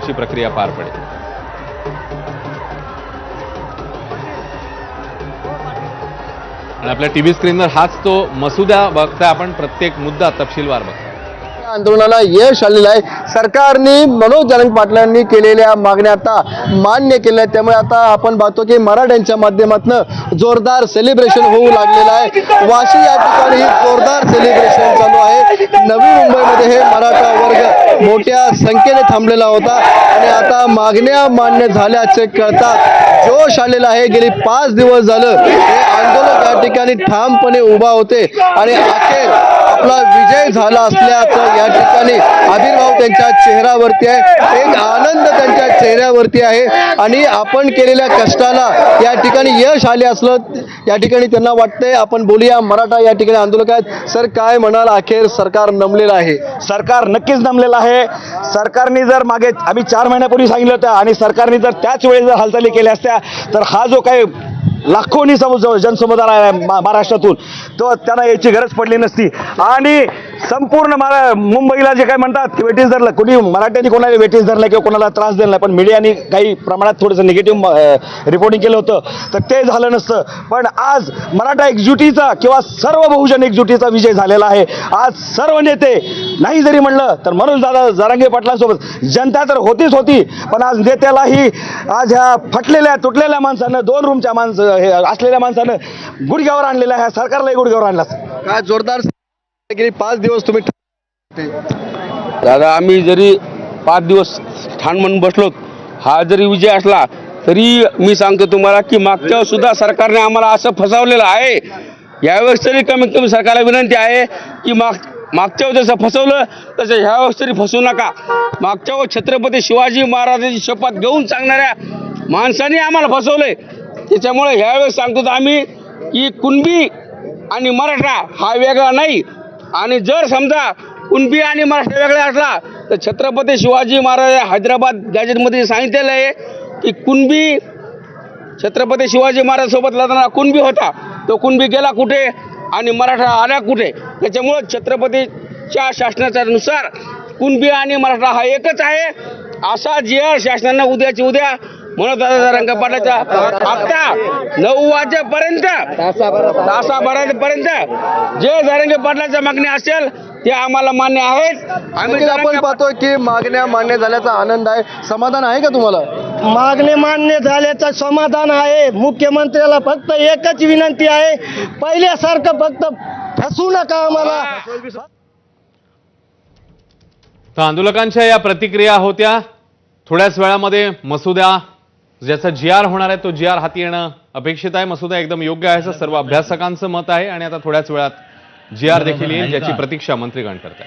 पुढची प्रक्रिया पार पडेल। आणि आपल्या टीव्ही स्क्रीनवर हाच तो मसुदा बघता आपण, प्रत्येक मुद्दा तपशीलवार बघता। आंदोलनाला यश आलेलं आहे। सरकारने मनोज जरांगे पाटलांनी केलेल्या मागण्या आता मान्य केल्या, त्यामुळे आता आपण पाहतो की मराठ्यांच्या माध्यमातून जोरदार सेलिब्रेशन होऊ लागलेलं आहे। वाशी या ठिकाणी जोरदार सेलिब्रेशन चालू आहे। नवी मुंबईमध्ये हे मराठा वर्ग मोठ्या संख्येने थांबलेला होता आणि आता मागण्या मान्य झाल्याचे कळतात जोश आलेला आहे। गेली 5 दिवस झालं हे आंदोलक या ठिकाणी ठामपणे उभा होते आणि अखेर आपला विजय झाला असल्याचं या ठिकाणी आविर्भाव त्यांच्या चेहऱ्यावरती आहे, एक आनंद त्यांच्या चेहऱ्यावरती आहे आणि आपण केलेल्या कष्टाला या ठिकाणी यश आले असलं या ठिकाणी त्यांना वाटतंय। आपण बोलूया, मराठा या ठिकाणी आंदोलक आहेत। सर, काय म्हणाल, अखेर सरकार नमलेलं आहे? सरकार नक्कीच नमलेलं आहे। सरकारने जर मागे आम्ही 4 महिन्यापूर्वी सांगितलं होतं आणि सरकारने जर त्याच वेळेस जर हालचाली केल्या असत्या तर हा जो काही लाखोनी जनसमुदाय आहे महाराष्ट्रातून तो त्यांना याची गरज पडली नसती आणि संपूर्ण मुंबईला जे काय म्हणतात वेटीस धरलं, कोणी मराठ्यांनी कोणाला वेटीस धरलं किंवा कोणाला त्रास दिला नाही, पण मीडियाने काही प्रमाणात थोडंसं निगेटिव्ह रिपोर्टिंग केलं होतं तर ते झालं नसतं। पण आज मराठा एकजुटीचा किंवा सर्व बहुजन एकजुटीचा विजय झालेला आहे। आज सर्व नेते नाही जरी म्हणलं तर मनोज दादा जरांगे पाटलांसोबत जनता तर होतीच होती, पण आज नेत्यालाही आज ह्या फटलेल्या तुटलेल्या माणसानं 2 रूमच्या असलेल्या माणसानं गुडघ्यावर आणलेलं आहे, सरकारलाही गुडघ्यावर आणलं। काय जोरदार गेली 5 दिवस तुम्ही दादा, आम्ही जरी 5 दिवस ठाण म्हणून बसलो, हा जरी विजय असला तरी मी सांगतो तुम्हाला की मागच्या सुद्धा सरकारने आम्हाला असं फसवलेलं आहे। यावेळेस तरी कमीत कमी सरकारला विनंती आहे की मागच्या वेळेस जसं फसवलं तसं ह्यावेळेस तरी फसवू नका। मागच्या वेळेस छत्रपती शिवाजी महाराजांची शपथ घेऊन सांगणाऱ्या माणसाने आम्हाला फसवलंय, त्याच्यामुळे ह्यावेळेस सांगतो आम्ही की कुणबी आणि मराठा हा वेगळा नाही, आणि जर समजा कुणबी आणि मराठा वेगळा असला तर छत्रपती शिवाजी महाराज हैदराबाद गॅजेटमध्ये सांगितलेलं आहे की कुणबी छत्रपती शिवाजी महाराज सोबत लढणारा कुणबी होता, तो कुणबी गेला कुठे आणि मराठा आला कुठे। त्याच्यामुळे छत्रपतीच्या शासनाच्या नुसार कुणबी आणि मराठा हा एकच आहे असा जी शासनानं उद्याची उद्या मनोज दादा जरांगे पाटलांच्या आता 9 वाजेपर्यंत तासाभरापर्यंत जे जरांगे पाटलांच्या मागणी असेल ते आम्हाला मान्य आहेत। आम्ही आपण पाहतोय की मागण्या मान्य झाल्याचा आनंद आहे, समाधान आहे का तुम्हाला? मागणी मान्य झाल्याचं समाधान आहे। मुख्यमंत्र्याला फक्त एकच विनंती आहे, पहिल्यासारखं फक्त फसवू नका आम्हाला। तर आंदोलकांच्या या प्रतिक्रिया होत्या। थोड्याच वेळामध्ये मसुदा ज्याचा GR होणार आहे तो GR हाती येणं अपेक्षित आहे। मसुदा एकदम योग्य आहे असं सर्व अभ्यासकांचं मत आहे आणि आता थोड्याच वेळात GR देखील येईल, ज्याची प्रतीक्षा मंत्रीगण करतात।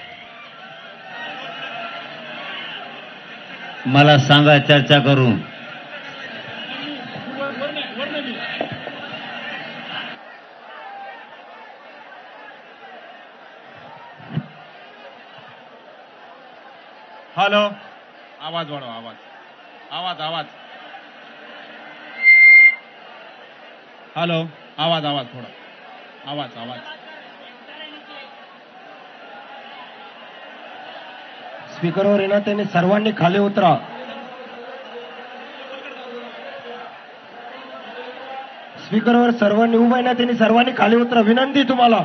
मला सांगा, चर्चा करू। हॅलो, आवाज वाढवा, आवाज आवाज आवाज हॅलो, आवाज आवाज थोडा आवाज आवाज स्पीकरवर येणार, त्यांनी सर्वांनी खाली उतरा। स्पीकरवर सर्वांनी उभा येणार, त्यांनी सर्वांनी खाली उतरा, विनंती तुम्हाला।